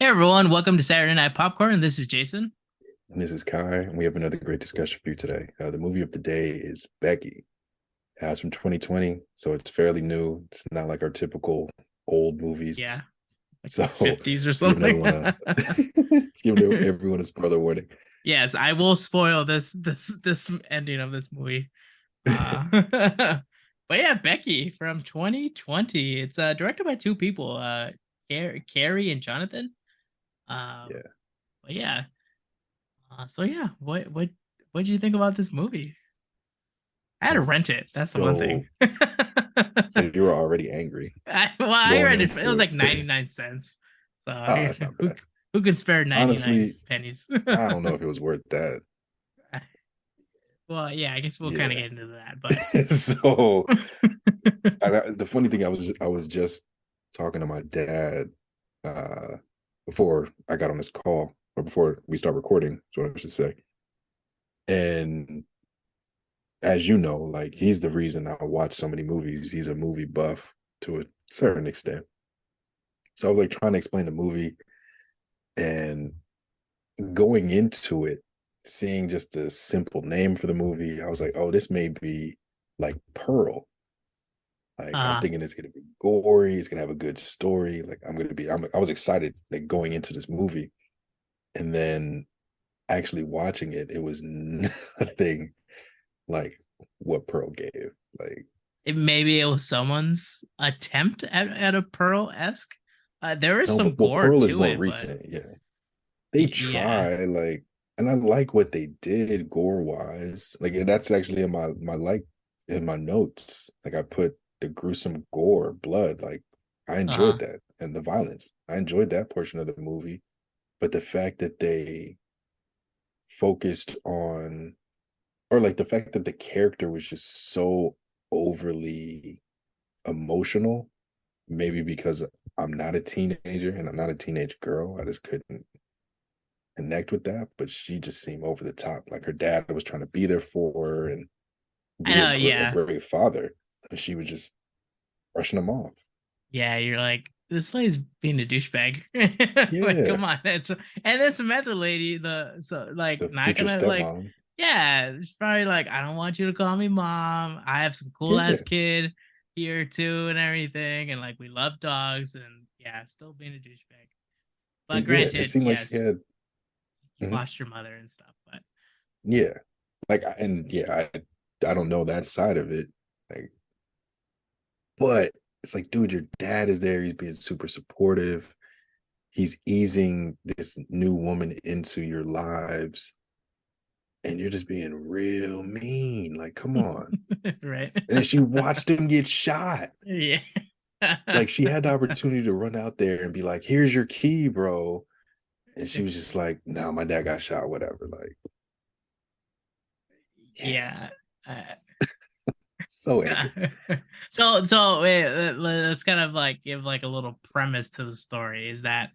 Hey everyone, welcome to Saturday Night Popcorn. This is Jason. And this is Cary, and we have another great discussion for you today. The movie of the day is Becky. It's from 2020, so it's fairly new. It's not like our typical old Yeah, movies. like So the 50s or it's giving something. everyone a it's giving everyone a spoiler warning. Yes, I will spoil this ending of this movie. But yeah, Becky from 2020. It's directed by two people, Cary and Jonathan. Um, Yeah. but yeah. So yeah, what did you think about this movie? I had to rent it. That's the one thing. So so you were already angry I going read it. It into was it. like 99 cents. So Oh, that's not who bad. who can spare 99 Honestly, pennies? I don't know if it was worth that. Well, yeah, I guess we'll kind of Yeah. get into that, but So the funny thing, I was just talking to my dad uh before I got on this call, or before we start recording, is what I should say. And as you know, like, he's the reason I watch so many movies. He's a movie buff to a certain extent. So I was like trying to explain the movie, and going into it, seeing just the simple name for the movie, I was like, oh, this may be like Pearl. Like, I'm uh thinking it's gonna be gory, it's gonna have a good story. Like, I was excited, like, going into this movie. And then actually watching it, it was nothing like what Pearl gave. Like, maybe it was someone's attempt at a Pearl-esque. There is no, some but well, gore Pearl is to more it, but recent. Yeah, they yeah. try, like, and I like what they did gore wise. Like, and that's actually in my notes. Like, I put the gruesome gore, blood. Like, I enjoyed Uh-huh. that, and the violence. I enjoyed that portion of the movie. But the fact that they focused on, or like the fact that the character was just so overly emotional, maybe because I'm not a teenager and I'm not a teenage girl, I just couldn't connect with that. But she just seemed over the top. Like, her dad was trying to be there for her and I be know, a yeah. great father, and she was just brushing him off. Yeah, you're like, this lady's being a douchebag. Like, Yeah, come on. And then Samantha lady, like, the not future gonna like, stepmom. yeah, it's probably like, I don't want you to call me mom. I have some cool Yeah, ass kid here too and everything, and like we love dogs, and yeah, still being a douchebag. But yeah. It granted, seemed like she yes, had. you Mhm. lost your mother and stuff, but Yeah, like, and yeah, I don't know that side of it. Like, but it's like, dude, your dad is there. He's being super supportive. He's easing this new woman into your lives, and you're just being real mean. Like, come on. right. And then she watched him get shot. Yeah. Like, she had the opportunity to run out there and be like, here's your key, bro. And she was just like, no, my dad got shot, whatever. Like, yeah, Yeah. Uh, so Yeah. angry. So wait, let's kind of like give like a little premise to the story is that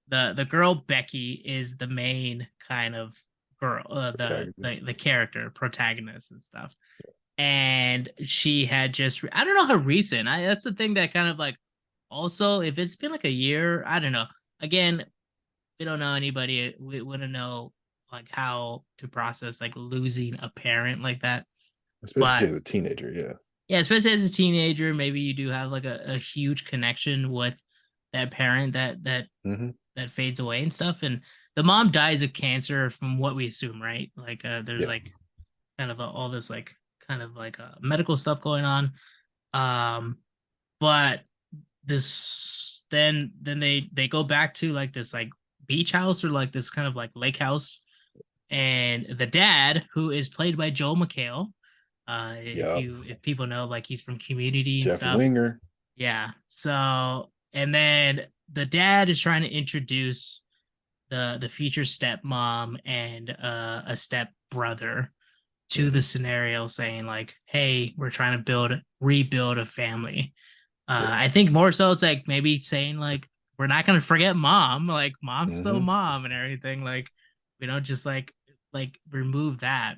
the girl Becky is the main kind of girl, Protagonist. the character protagonist and stuff. And she had just I don't know how recent. That's the thing that kind of like also if it's been like a year, I don't know. Again, we don't know anybody. We wouldn't know like how to process like losing a parent like that. Especially But as a teenager. Yeah. yeah, especially as a teenager, maybe you do have like a huge connection with that parent Hmm. that fades away and stuff. And the mom dies of cancer from what we assume, right? Like there's Yeah. like kind of all this like kind of like medical stuff going on. Um, but then they go back to like this like beach house or like this kind of like lake house, and the dad, who is played by Joel McHale, Yep. if people know, like he's from Community and Jeff stuff. Winger. Yeah. So and then the dad is trying to introduce the future stepmom and a step brother to the Hmm. scenario, saying like, "Hey, we're trying to rebuild a family." Yeah. I think more so it's like maybe saying like we're not gonna forget mom, like mom's still Hmm. mom and everything. Like we don't just like remove that.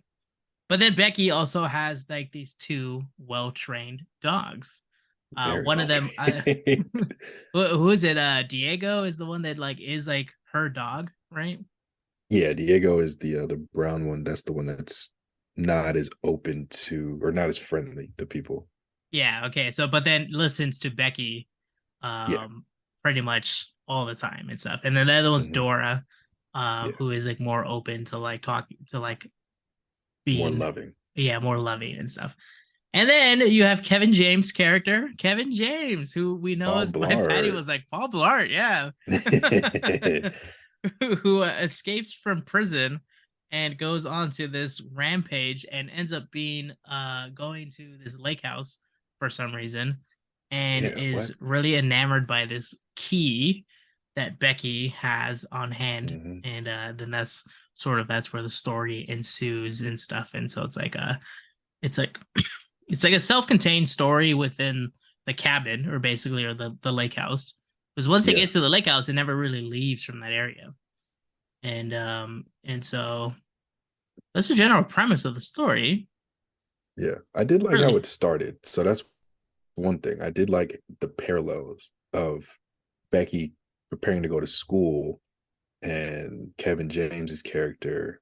But then Becky also has like these two well trained dogs. Very One of them, okay. who is it? Diego is the one that like is like her dog, right? Yeah, Diego is the brown one. That's the one that's not as open to or not as friendly to people. Yeah. Okay. So, but then listens to Becky, Yeah. pretty much all the time and stuff. And then the other one's Hmm. Dora, Yeah. who is like more open to like talking to like More being, loving. yeah, more loving and stuff. And then you have Kevin James' character, Kevin James, who we know Paul as my Patty Blart. was like Paul Blart, yeah, who escapes from prison and goes on to this rampage and ends up being going to this lake house for some reason and Yeah, what? is really enamored by this key that Becky has on hand. Hmm. And then that's where the story ensues and stuff. And so it's like it's like a self-contained story within the cabin or basically or the lake house. Because once it Yeah. gets to the lake house, it never really leaves from that area. And so that's the general premise of the story. Yeah. I did like how Really. it started. So that's one thing. I did like the parallels of Becky preparing to go to school and Kevin James's character,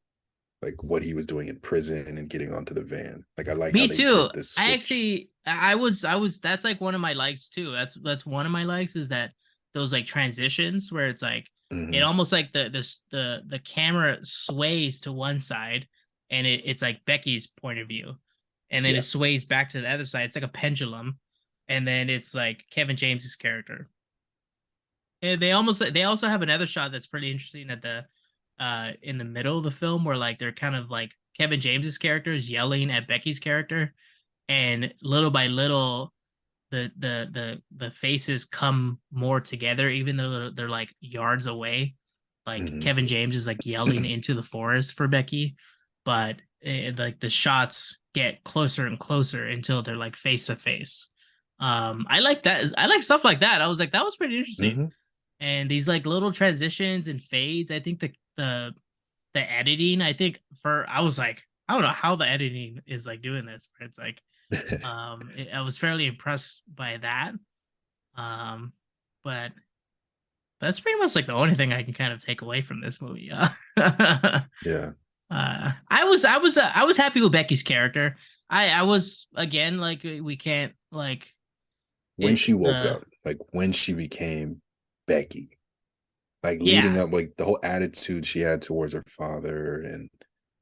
like what he was doing in prison and getting onto the van. Like I like how Me they too. did this I switch. actually I was that's like one of my likes too. That's one of my likes is that those like transitions where it's like it Hmm. almost like the camera sways to one side and it's like Becky's point of view. And then it Yeah. sways back to the other side. It's like a pendulum. And then it's like Kevin James's character. And they also have another shot that's pretty interesting at the in the middle of the film where like they're kind of like Kevin James's character is yelling at Becky's character and little by little the faces come more together even though they're like yards away. Like Hmm. Kevin James is like yelling into the forest for Becky, but like the shots get closer and closer until they're like face to face. I like that. I like stuff like that. I was like that was pretty interesting. Hmm. And these like little transitions and fades. I think the editing. I think for I was like I don't know how the editing is like doing this. But it's like I was fairly impressed by that. Um, but that's pretty much like the only thing I can kind of take away from this movie. Yeah. I was happy with Becky's character. I was again like we can't like When it she woke the up, like when she became Becky, like leading yeah up, like the whole attitude she had towards her father, and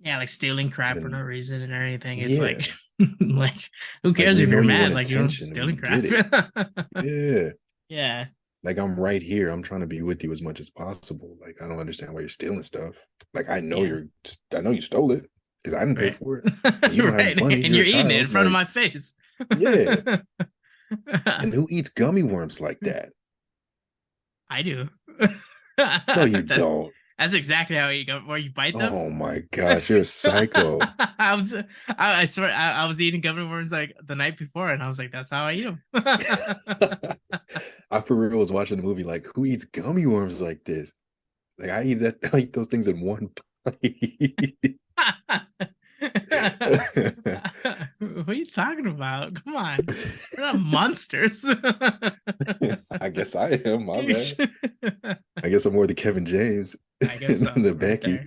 yeah like stealing crap for no then reason and everything. It's yeah, like like who like cares we if know you're you mad? want Like you don't attention, we stealing get crap. it. Yeah, Yeah. like I'm right here. I'm trying to be with you as much as possible. Like I don't understand why you're stealing stuff. Like Yeah. I know you stole it because I didn't pay Right. for it, and you don't have Right. money. And You're a you're eating it in child. front of Like my face. yeah, and who eats gummy worms like that? I do. No, you that, don't. that's exactly how you go where you bite them. Oh my gosh, you're a psycho. I was I swear I was eating gummy worms like the night before and I was like, that's how I eat them. I for real was watching the movie like, who eats gummy worms like this? Like I eat that, I eat those things in one bite. What are you talking about? Come on. We're not monsters. I guess I am. My bad. I guess I'm more the Kevin James I guess so, than the right Becky.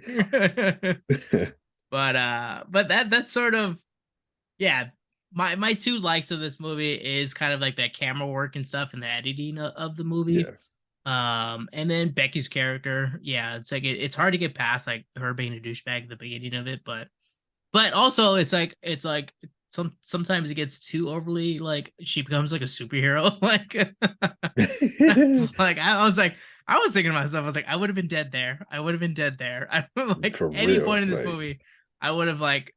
there. But that's sort of yeah. My two likes of this movie is kind of like that camera work and stuff and the editing of the movie. Yeah, And then Becky's character, yeah, it's like it's hard to get past like her being a douchebag at the beginning of it, but also it's like sometimes it gets too overly like she becomes like a superhero like I was thinking to myself I was like I would have been dead there. I would have been dead there. I like for any real. point in this Like, movie I would have like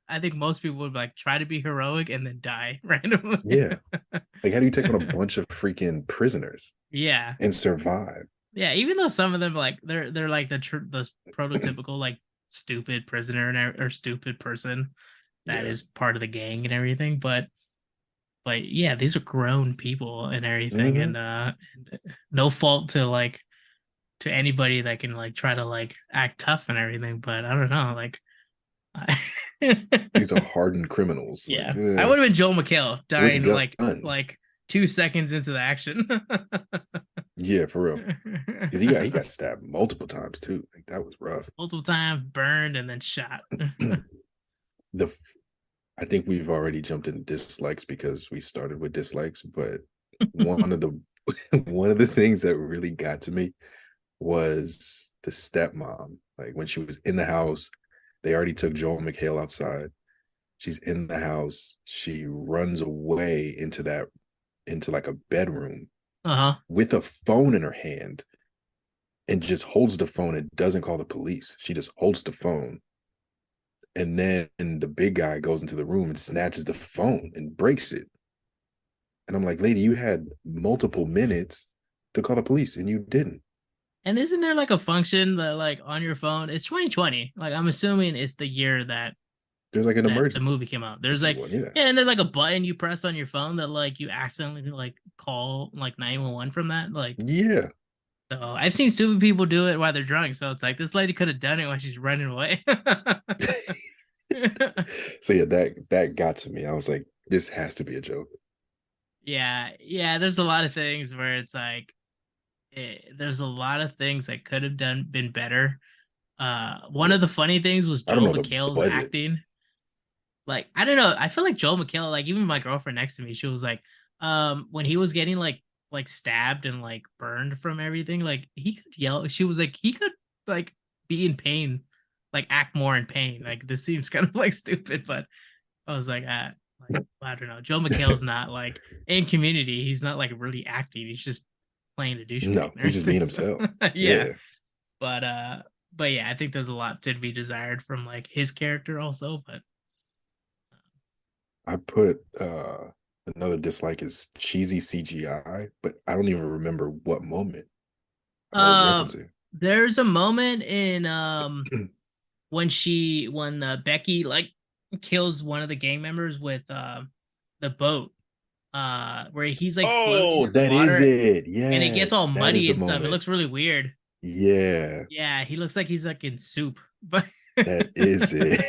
I think most people would like try to be heroic and then die randomly. yeah. Like, how do you take on a bunch of freaking prisoners Yeah. and survive? Yeah, even though some of them like they're like the prototypical like stupid prisoner or stupid person that Yeah. is part of the gang and everything, but yeah, these are grown people and everything, Hmm. and no fault to like to anybody that can like try to like act tough and everything, but I don't know, like I These are hardened criminals. Like, yeah, I would have been Joel McHale with dying guns. like 2 seconds into the action. Yeah, for real. Because he got stabbed multiple times too. Like that was rough. Multiple times, burned, and then shot. the I think we've already jumped into dislikes because we started with dislikes, but one of the one of the things that really got to me was the stepmom. Like when she was in the house, they already took Joel McHale outside. She's in the house. She runs away into like a bedroom with a phone in her hand and just holds the phone and doesn't call the police. She just holds the phone. And then the big guy goes into the room and snatches the phone and breaks it. And I'm like, lady, you had multiple minutes to call the police and you didn't. And isn't there like a function that like on your phone? It's 2020. Like I'm assuming it's the year that there's like an emergency. The movie came out. There's like one, yeah, and there's like a button you press on your phone that like you accidentally like call like 911 from that. Like yeah. So I've seen stupid people do it while they're drunk. So it's like this lady could have done it while she's running away. So yeah, that got to me. I was like, this has to be a joke. Yeah, there's a lot of things where it's like there's a lot of things that could have been better. One of the funny things was Joel McHale's acting. Like, I don't know. I feel like Joel McHale, like even my girlfriend next to me, she was like, when he was getting like stabbed and like burned from everything, like he could yell. She was like, he could like be in pain, like act more in pain. Like this seems kind of like stupid, but I was like, I don't know. Joel McHale's not like in Community. He's not like really acting. He's just playing a douchebag. No, he's just being himself. Yeah. But yeah, I think there's a lot to be desired from like his character also. But I put another dislike is cheesy CGI, but I don't even remember what moment. There's a moment in when Becky like kills one of the gang members with the boat where he's like that is it. Yeah, and it gets all muddy and stuff. It looks really weird. Yeah, he looks like he's like in soup. But that is it.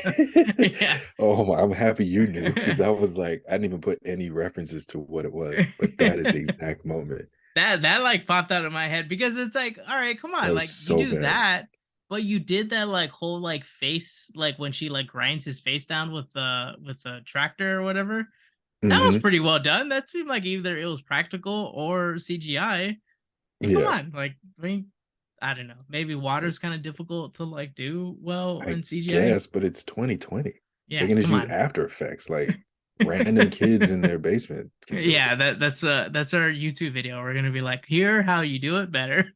Yeah. Oh, I'm happy you knew, because I was like, I didn't even put any references to what it was, but that is the exact moment. That like popped out of my head, because it's like, all right, come on, like so you do bad. That, but you did that like whole like face, like when she like grinds his face down with the tractor or whatever. That was pretty well done. That seemed like either it was practical or CGI. Come on, like I mean, I don't know. Maybe water's kind of difficult to like do well in CGI. Yes, but it's 2020. Yeah, they can just use After Effects, like random kids in their basement. Yeah, that's our YouTube video. We're gonna be like, here how you do it better.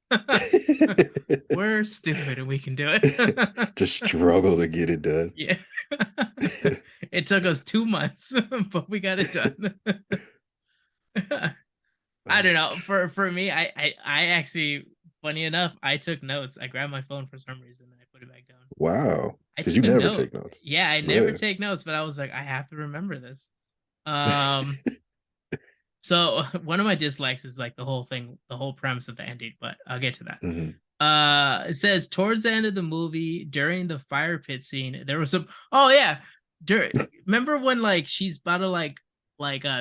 We're stupid and we can do it. Just struggle to get it done. Yeah. It took us 2 months, but we got it done. I don't know. For me, I actually, funny enough, I took notes. I grabbed my phone for some reason and I put it back down. Wow. Because you never take notes. Yeah, I never take notes, but I was like, I have to remember this. So one of my dislikes is like the whole thing, the whole premise of the ending, but I'll get to that. It says towards the end of the movie, during the fire pit scene, there was some remember when like she's about to like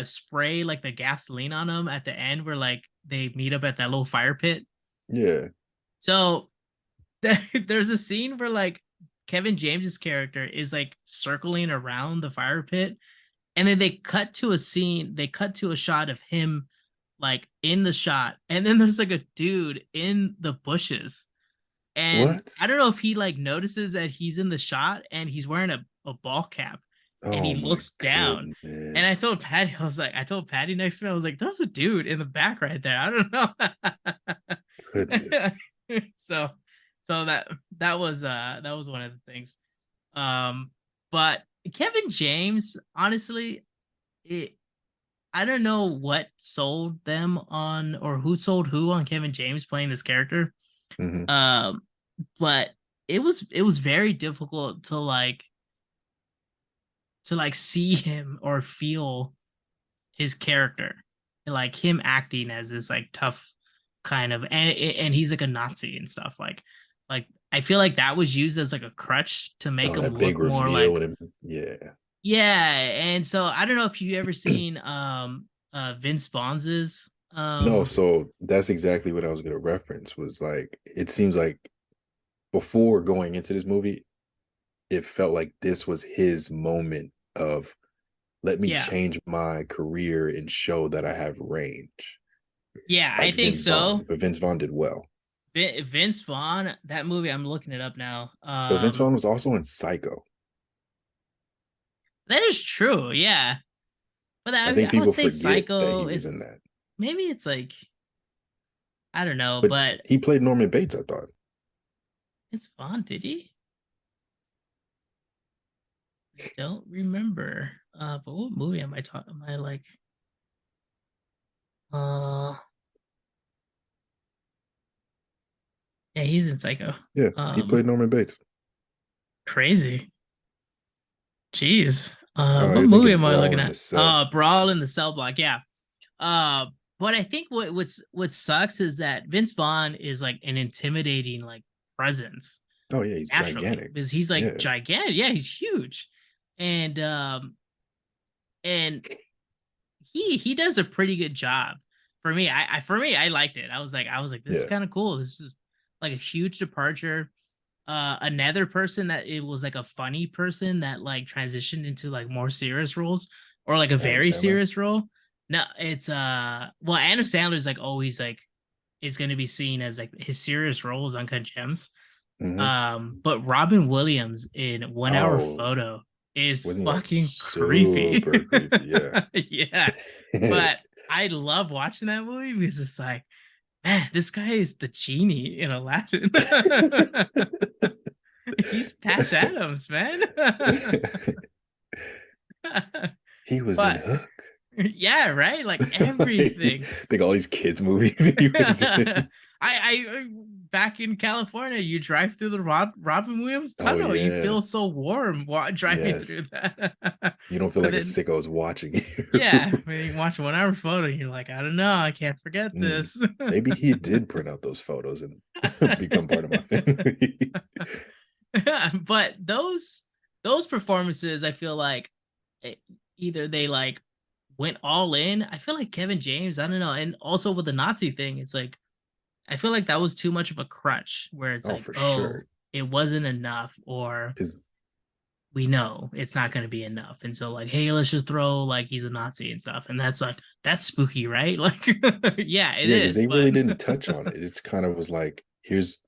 spray like the gasoline on them at the end, where like they meet up at that little fire pit? Yeah. So there's a scene where like Kevin James's character is like circling around the fire pit, and then they cut to a shot of him like in the shot, and then there's like a dude in the bushes, and I don't know if he like notices that he's in the shot and he's wearing a ball cap, and he looks down. And I told Patty next to me, I was like, there's a dude in the back right there. I don't know. So that was one of the things. But Kevin James, honestly, I don't know what sold them on, or who sold who on Kevin James playing this character. But it was very difficult to see him or feel his character, like him acting as this like tough kind of, and he's like a Nazi and stuff. Like I feel like that was used as like a crutch to make him look more like yeah. And so I don't know if you ever seen Vince Vaughn's No, so that's exactly what I was gonna reference. Was like it seems like before going into this movie, it felt like this was his moment of let me yeah. change my career and show that I have range, Yeah, I like think Vince Vaughn. so. But Vince Vaughn did well. Vince Vaughn, that movie, I'm looking it up now. But Vince Vaughn was also in Psycho. That is true, yeah. But I think I would people say forget that he Psycho was is in that. maybe it's like I don't know, But but he played Norman Bates, I thought. Vince Vaughn, did he? I don't remember. But what movie am I talking? Am I like uh yeah, he's in Psycho. Yeah, he played Norman Bates. Crazy. Jeez. You're What movie thinking am I Brawl looking in at? the Cell. Brawl in the Cell Block. Yeah. Uh, but I think what sucks is that Vince Vaughn is like an intimidating like presence Oh yeah, he's naturally gigantic. because he's like Yeah. gigantic. Yeah, he's huge, and and he does a pretty good job. For me, I liked it. I was like, this is Yeah. kind of cool. This is like a huge departure. Another person that it was like a funny person that like transitioned into like more serious roles or like a Adam very Sandler. serious role. No, it's well, Adam Sandler's like always like is going to be seen as like his serious roles on Uncut Gems. Mm-hmm. But Robin Williams in 1 Hour Oh, Photo is wasn't he like fucking creepy. super creepy? Yeah. Yeah, but I love watching that movie because it's like, man, this guy is the genie in Aladdin. He's Patch Adams, man. He was in But Hook. yeah, right. Like Like, everything. think all these kids movies he was in. I back in California, you drive through the Robin Williams Oh tunnel. You yeah. feel so warm driving Yes. through that. You don't feel But like a then, sicko is watching yeah, you. when you watch 1 Hour Photo, you're like, I don't know, I can't forget Mm. this. Maybe he did print out those photos and become part of my family. But those performances, I feel like it, either they like went all in. I feel like Kevin James, I don't know, and also with the Nazi thing, it's like I feel like that was too much of a crutch where it's Oh, like, for oh, sure. it wasn't enough, or Because we know it's not going to be enough, and so like, hey, let's just throw like he's a Nazi and stuff, and that's like that's spooky, right? Like, yeah, it yeah, because is, they but really didn't touch on it. It's kind of was like, here's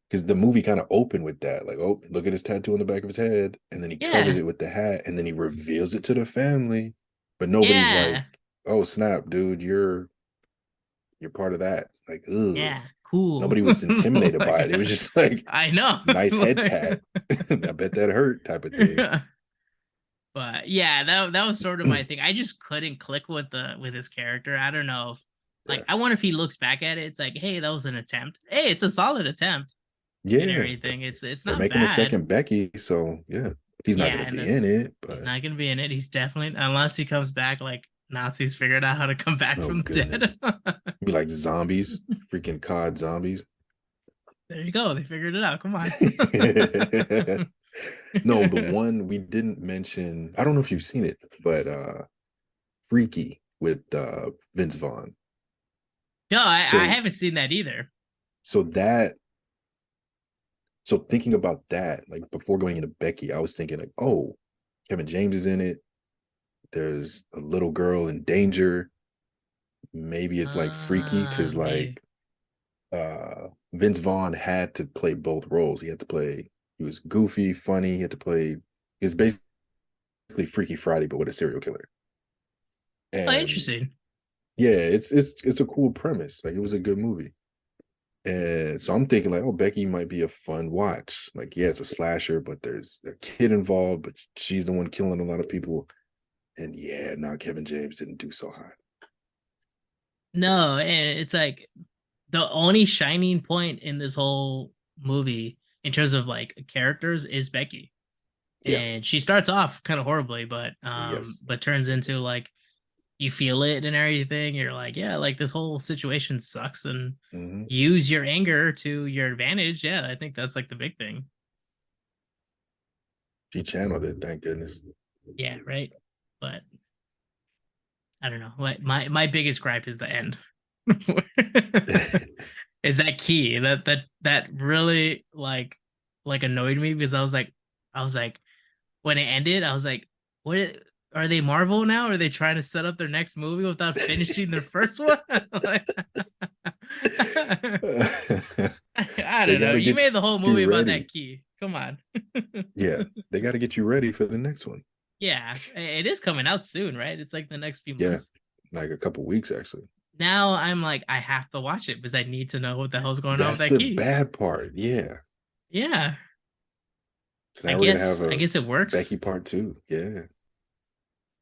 because the movie kind of opened with that, like, oh, look at his tattoo on the back of his head, and then he covers yeah, it with the hat, and then he reveals it to the family, but nobody's like, yeah, oh snap, dude, you're part of that. Like, ugh. yeah, cool. Nobody was intimidated by it. It was Like, just like I know. nice head Like, tat. I bet that hurt type of thing. but yeah, that was sort of my thing. I just couldn't click with his character. I don't know. Like, Yeah. I wonder if he looks back at it. It's like, hey, that was an attempt. Hey, it's a solid attempt and Yeah. everything. It's They're not making a bad. second Becky, so yeah. He's not Yeah, gonna and be in that's it, he's but not gonna be in it. He's definitely unless he comes back like Nazis figured out how to come back oh from goodness. the dead. Be like zombies, freaking COD zombies. There you go. They figured it out. Come on. No, the one we didn't mention, I don't know if you've seen it, but Freaky with Vince Vaughn. No, I So haven't seen that either. so that so thinking about that, like before going into Becky, I was thinking like, oh, Kevin James is in it. There's a little girl in danger. Maybe it's like freaky because Maybe. like Vince Vaughn had to play both roles. He was goofy, funny, he had to play he was basically Freaky Friday, but with a serial killer. Oh, And interesting. yeah, it's a cool premise. Like it was a good movie. And so I'm thinking like, oh, Becky might be a fun watch. Like, yeah, it's a slasher, but there's a kid involved, but she's the one killing a lot of people. And yeah, now Kevin James didn't do so hot. No, and it's like the only shining point in this whole movie in terms of like characters is Becky. Yeah. And she starts off kind of horribly, Yes. but turns into like you feel it and everything. You're like, yeah, like this whole situation sucks and Hmm. use your anger to your advantage. Yeah, I think that's like the big thing. She channeled it, thank goodness. Yeah, right. But I don't know. Like my biggest gripe is the end. Is that key that really like annoyed me because I was like when it ended I was like, what are they Marvel now? Are they trying to set up their next movie without finishing their first one? Like, I They don't know. got to You get made the whole you movie about that ready. key. Come on. Yeah, they got to get you ready for the next one. Yeah, it is coming out soon, right? It's like the next few Yeah, months. like a couple weeks actually. Now I'm like, I have to watch it because I need to know what the hell's going on with That's that the key. bad part. Yeah. Yeah, So I now we're gonna have guess I a guess it works. Becky part two. Yeah,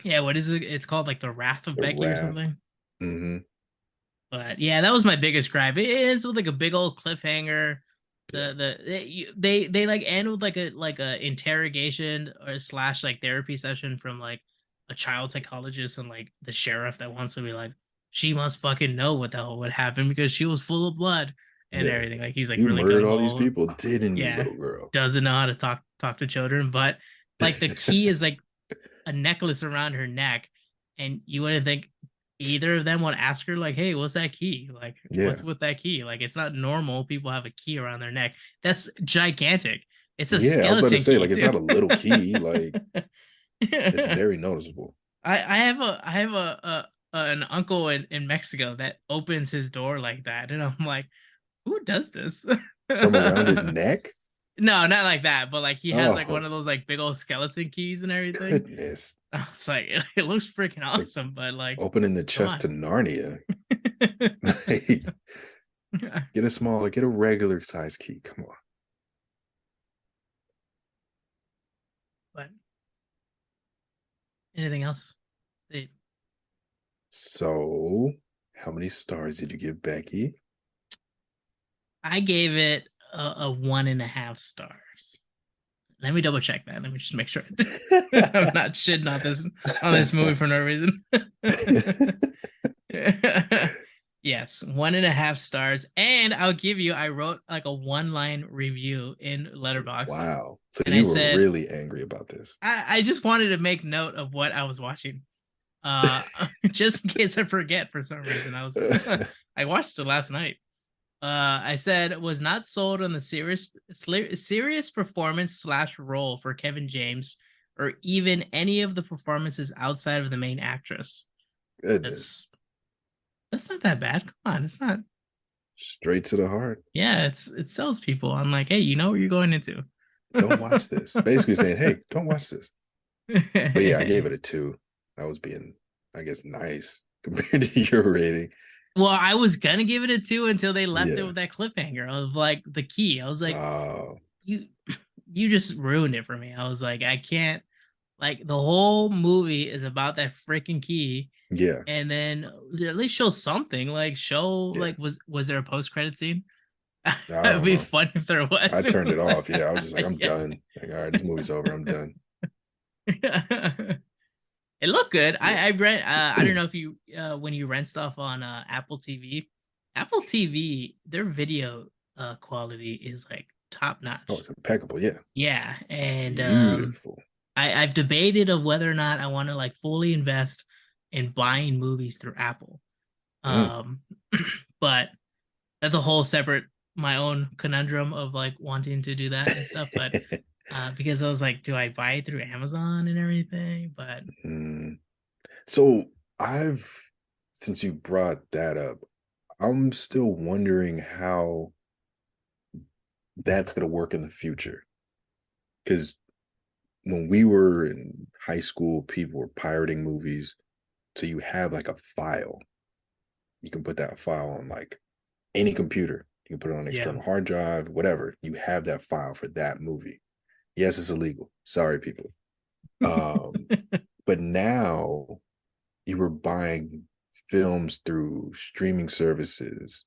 Yeah, what is it? It's called like the Wrath of the Becky or wrath. something. Mm-hmm. But yeah, that was my biggest gripe. It ends with like a big old cliffhanger. Yeah, They like end with like a interrogation or slash like therapy session from like a child psychologist and like the sheriff that wants to be like, she must fucking know what the hell would happen because she was full of blood and yeah. everything. Like he's like You really murdered gung all these ho. people, didn't you, Yeah, little girl? doesn't know how to talk to children, but like the key is like a necklace around her neck, and you wouldn't think either of them would ask her like, "Hey, what's that key? Like, what's Yeah, with that key? Like, it's not normal. People have a key around their neck. That's gigantic. It's a yeah. I was about to skeleton say key like it's too." not a little key. Like it's I very noticeable I have a an uncle in Mexico that opens his door like that, and I'm like, who does this? from around his neck. No, not like that, but like he has like one Oh of those like big old skeleton keys and everything. goodness! I was like, it looks freaking It's like awesome, but like, opening the come chest to on. Narnia. Like, get a smaller, get a regular size key. Come on. But anything else? So, how many stars did you give Becky? I gave it a 1.5 stars. Let me double check that. Let me just make sure I'm not shitting on this movie for no reason. Yes, 1.5 stars. And I'll give you, I wrote like a one-line review in Letterbox. Wow. So And I you were said, really angry about this. I just wanted to make note of what I was watching. Uh just in case I forget for some reason. I watched it last night. I said was not sold on the serious performance slash role for Kevin James or even any of the performances outside of the main actress. Goodness. That's that's not that bad. Come on, it's not. Straight to the heart. Yeah, it sells people. I'm like, hey, you know what you're going into. Don't watch this. Basically saying, hey, don't watch this. But yeah, I gave it a two. I was being, I guess, nice compared to your rating. Well, I was gonna give it a 2 until they left it Yeah. with that cliffhanger of like the key. I was like, Oh, you you just ruined it for me. I was like, I can't, like the whole movie is about that freaking key, yeah. and then at least show something. Like show Yeah. like was there a post credit scene? I It'd don't be know. fun if there I was. turned it off. Yeah. I was just like, I'm Yeah. done. Like, all right, this movie's over. I'm done. It looked good. Yeah. I read. I don't know if you when you rent stuff on Apple TV, Apple TV, their video quality is like top Oh, notch. it's impeccable. Yeah. Yeah, and Beautiful. I've debated of whether or not I want to like fully invest in buying movies through Apple. Mm. Um, but that's a whole separate my own conundrum of like wanting to do that and stuff. But because I was like, do I buy it through Amazon and everything? But Mm. So I've, since you brought that up, I'm still wondering how that's going to work in the future. Because when we were in high school, people were pirating movies. So you have like a file. You can put that file on like any computer. You can put it on an yeah. external hard drive, whatever. You have that file for that movie. Yes, it's illegal. Sorry, people. But now you were buying films through streaming services.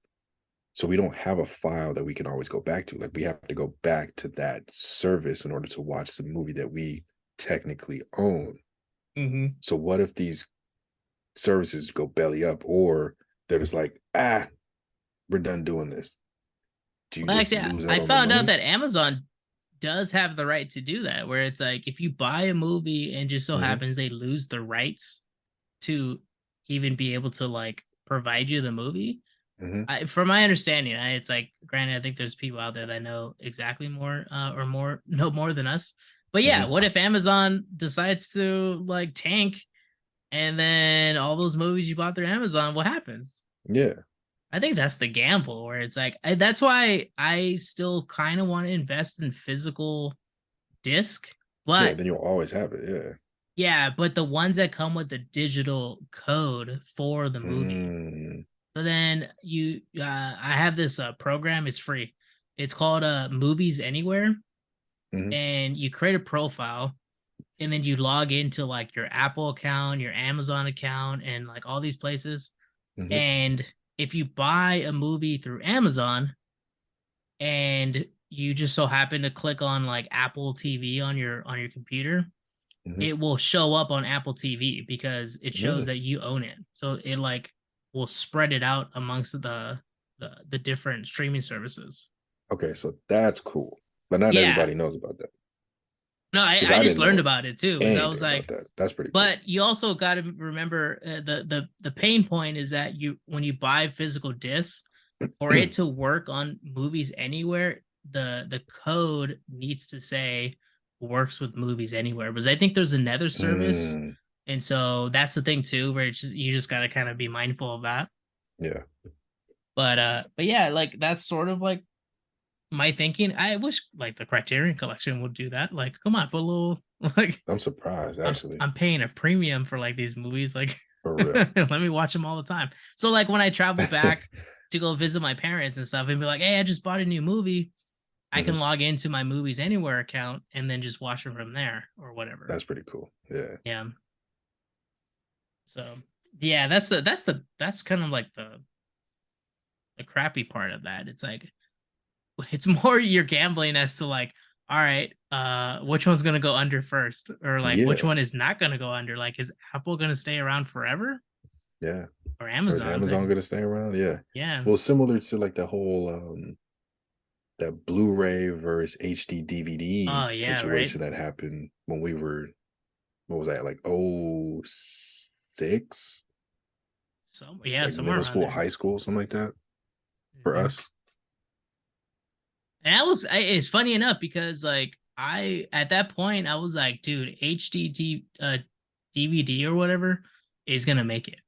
So we don't have a file that we can always go back to. Like we have to go back to that service in order to watch the movie that we technically own. Mm-hmm. So what if these services go belly up or they're just like, we're done doing this? Do you Well, just actually, lose I out on the found out money? that Amazon does have the right to do that, where it's like if you buy a movie and just so Mm-hmm. happens they lose the rights to even be able to like provide you the movie. Hmm. From my understanding, it's like, granted, I think there's people out there that know exactly more or more know more than us. But yeah, Hmm. what if Amazon decides to like tank, and then all those movies you bought through Amazon, what happens? Yeah. I think that's the gamble where it's like that's why I still kind of want to invest in physical disc, Yeah. but Then you'll always have it. Yeah. yeah, but the ones that come with the digital code for the movie. Mm. So then I have this program. It's free. It's called Movies Anywhere, Hmm. and you create a profile, and then you log into like your Apple account, your Amazon account, and like all these places. Hmm. And if you buy a movie through Amazon, and you just so happen to click on like Apple TV on your computer, Hmm. it will show up on Apple TV because it shows Yeah. that you own it. So it like will spread it out amongst the different streaming services. Okay. So that's cool. But not Yeah. everybody knows about that. No, I, Because I I just didn't learned know about it too because I was anything about like, that. That's pretty cool. but you also got to remember the pain point is that you when you buy physical discs, for it to work on Movies Anywhere, the code needs to say works with Movies Anywhere. Because I think there's another service, Mm, and so that's the thing too, where you just got to kind of be mindful of that. yeah. But yeah, like that's sort of like my thinking. I wish like the Criterion Collection would do that. Like, come on, put a little like I'm surprised actually. I'm paying a premium for like these movies. Like, For real. let me watch them all the time. So like when I travel back to go visit my parents and stuff, and be like, hey, I just bought a new movie. I Hmm. can log into my Movies Anywhere account and then just watch them from there or whatever. That's pretty cool. Yeah. Yeah. So yeah, that's kind of like the crappy part of that. It's like it's more you're gambling as to like, all right, which one's gonna go under first, or like which Yeah. one is not gonna go under. Like, is Apple gonna stay around forever, Yeah. or Or is Amazon? Amazon And gonna stay around? Yeah. yeah, Well, similar to like the whole that Blu-ray versus HD oh DVD yeah, right. situation that happened when we were, what was that, like, oh six, So yeah, like somewhere middle around school, there. high school, something like that for Mhm. us. And I was, it's funny enough because like I at that point I was like, dude, DVD or whatever is gonna make it.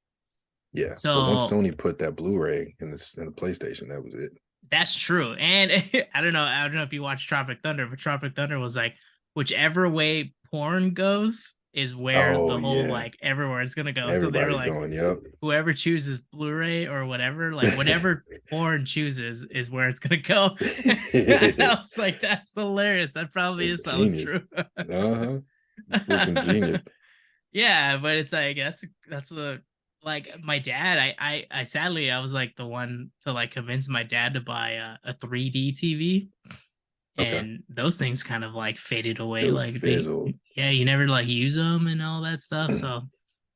Yeah. But once So Sony put that Blu-ray in the PlayStation, that was it. that's true. And I don't know if you watched Tropic Thunder, but Tropic Thunder was like, whichever way porn goes is where Oh the whole yeah. like everywhere it's gonna go. So they were Everybody's like, going, yep. whoever chooses Blu-ray or whatever, like whatever porn chooses is where it's gonna go. I was like, that's hilarious. That probably Just is so genius. true. Uh-huh. Freaking genius. Yeah, but it's like that's a like my dad. I sadly I was like the one to like convince my dad to buy a 3D TV, Okay. and those things kind of like faded It away. would Like they, fizzle. yeah, you never like use them and all that stuff. So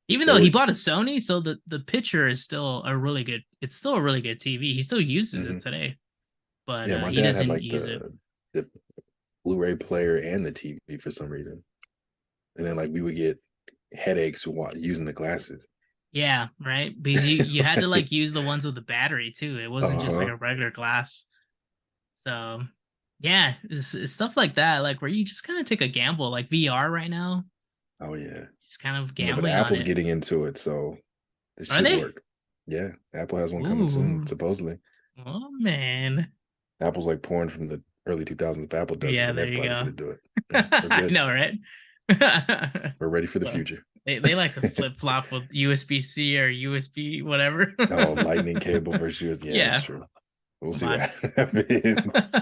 even They though he would. bought a Sony, so the picture is still a really good. It's still a really good TV. He still uses it Mhm. today, but Yeah, my he dad had doesn't like use it. the Blu-ray player and the TV for some reason. And then like we would get headaches while using the glasses. Yeah, right. Because you had to like use the ones with the battery too. It wasn't just like Uh-huh. a regular glass. So yeah, it's stuff like that, like where you just kind of take a gamble, like VR right now, Oh yeah. just kind of Yeah, but gambling on Apple's it. getting into it, so it Are should they? work. Yeah, Apple has one coming soon, Ooh, supposedly. oh man. Apple's like porn from the early 2000s. If Apple does it, Yeah, then there you everybody's go. gonna do it. Yeah, we're I good. know, right? We're ready for the Well, future. they like to flip flop with USB C or USB whatever. Oh, lightning cable versus yours. Yeah, that's Yeah, true. We'll come see what on. happens. All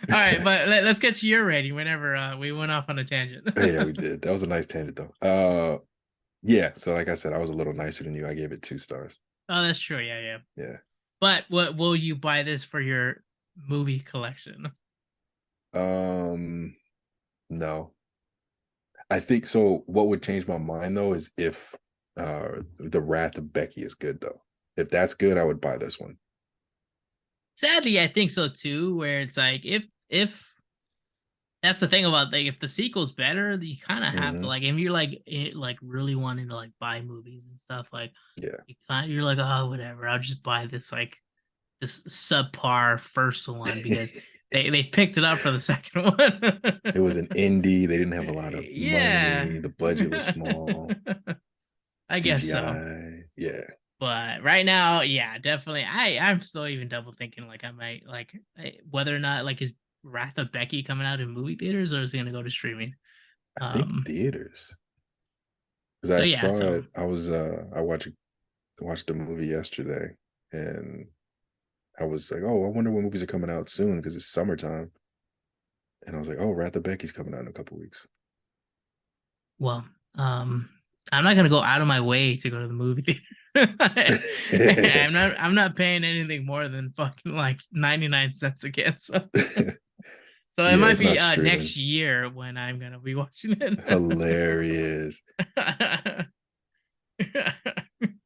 right, but let's get to your rating whenever we went off on a tangent. Yeah, we did. That was a nice tangent though. Yeah, so like I said, I was a little nicer than you. I gave it 2 stars. Oh, that's true. Yeah, yeah. Yeah. But what will you buy this for your movie collection? Um, no. I think so. What would change my mind though is if the Wrath of Becky is good though. If that's good, I would buy this one. Sadly, I think so too. Where it's like if that's the thing about like if the sequel's better, you kind of have to Hmm. like if you're like like really wanting to like buy movies and stuff like Yeah. you're like oh whatever I'll just buy this like this subpar first one because they picked it up for the second It was an one. indie. They didn't have a lot of Yeah. money. The budget was small. I guess so. CGI. Yeah. But right now, yeah, definitely. I'm still even double thinking like I might like whether or not like is Wrath of Becky coming out in movie theaters or is it gonna go to streaming? I think Um. theaters. Because So I yeah. saw So it. I watched the movie yesterday, and I was like, oh, I wonder when movies are coming out soon because it's summertime. And I was like, oh, Wrath of Becky's coming out in a couple weeks. well, um, I'm not gonna go out of my way to go to the movie theater. I'm not paying anything more than fucking like 99 cents again. So so it Yeah, might it's be not next streaming. year when I'm gonna be watching it. Hilarious.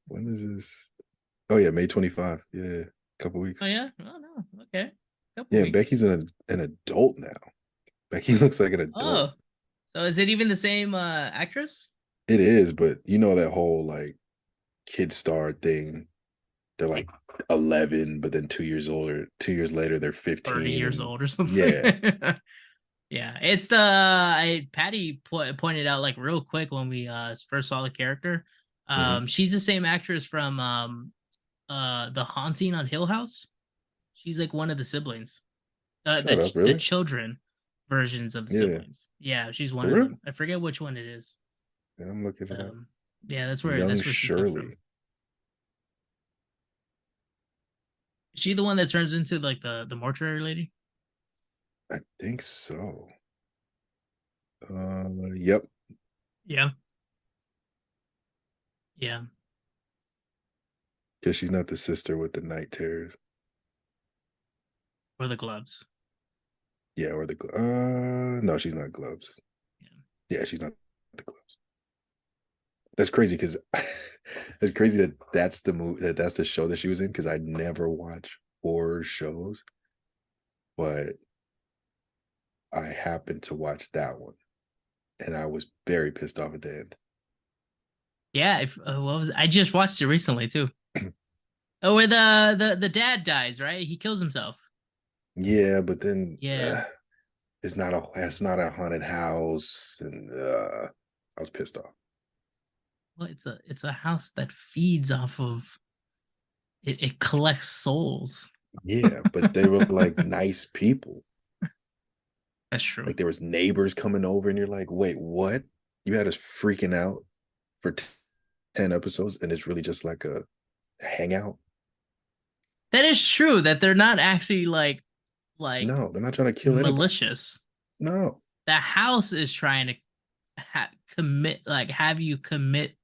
When is this? Oh yeah, May 25. Yeah, a couple weeks. Oh yeah? Oh no. Okay. Couple Yeah, weeks. Becky's an adult now. Becky looks like an adult. Oh. So is it even the same actress? It is, but you know that whole like kid star thing. They're like 11, but then 2 years older. 2 years later, they're 30 15, years and old or something. yeah. Yeah, it's the Patty pointed out like real quick when we first saw the character. Hmm. She's the same actress from The Haunting on Hill House. She's like one of the siblings. Shut up, The really? children versions of the Yeah, siblings. Yeah, she's one for of real? them. I forget which one it is. Yeah, I'm looking it up. Um, yeah, Young that's where she comes from. Shirley. Is she the one that turns into like the mortuary lady? I think so. Yep. Yeah, yeah. Because she's not the sister with the night terrors. Or the gloves. Yeah, or no, she's not gloves. Yeah. Yeah, she's not the gloves. That's crazy because it's crazy that that's the movie that's the show that she was in because I never watch horror shows, but I happened to watch that one and I was very pissed off at the end. Yeah, if what was I just watched it recently too. Oh, where the dad dies, right? He kills himself. Yeah, but then Yeah. it's not a haunted house, and I was pissed off. Well, it's a house that feeds off of it collects souls. Yeah, but they were like nice people. That's true. Like there was neighbors coming over, and you're like, wait, what? You had us freaking out for 10 episodes, and it's really just like a hangout. That is true that they're not actually like No, they're not trying to kill anybody. malicious. No. The house is trying to commit like have you commit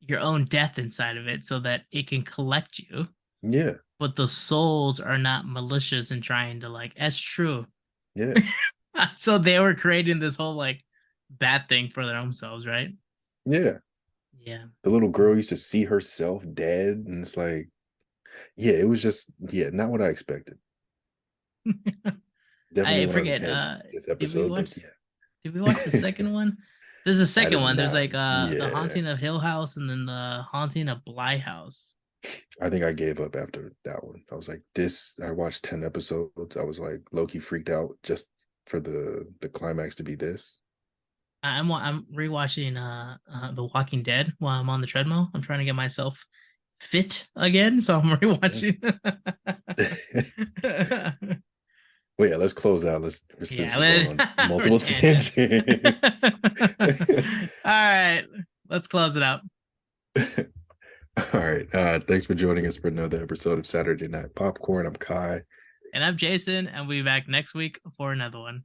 your own death inside of it so that it can collect you. Yeah. But the souls are not malicious and trying to like that's true. Yeah. So they were creating this whole like bad thing for their own selves, right? Yeah. Yeah. The little girl used to see herself dead, and it's like, yeah, it was just, yeah, not what I expected. Definitely I went on a forget. tangent this Did we episode, but watch? Did we watch the second one? There's a I second did one. There's not. like the Yeah. Haunting of Hill House and then the Haunting of Bly House. I think I gave up after that one. I was like, this, I watched 10 episodes. I was like, Loki freaked out just for the climax to be this. I'm rewatching The Walking Dead while I'm on the treadmill. I'm trying to get myself fit again, so I'm rewatching. Well, yeah, let's close out. Since Yeah, we're going on we're multiple tangents. tangents. All right, let's close it out. All right. Thanks for joining us for another episode of Saturday Night Popcorn. I'm Kai. And I'm Jason, and we'll be back next week for another one.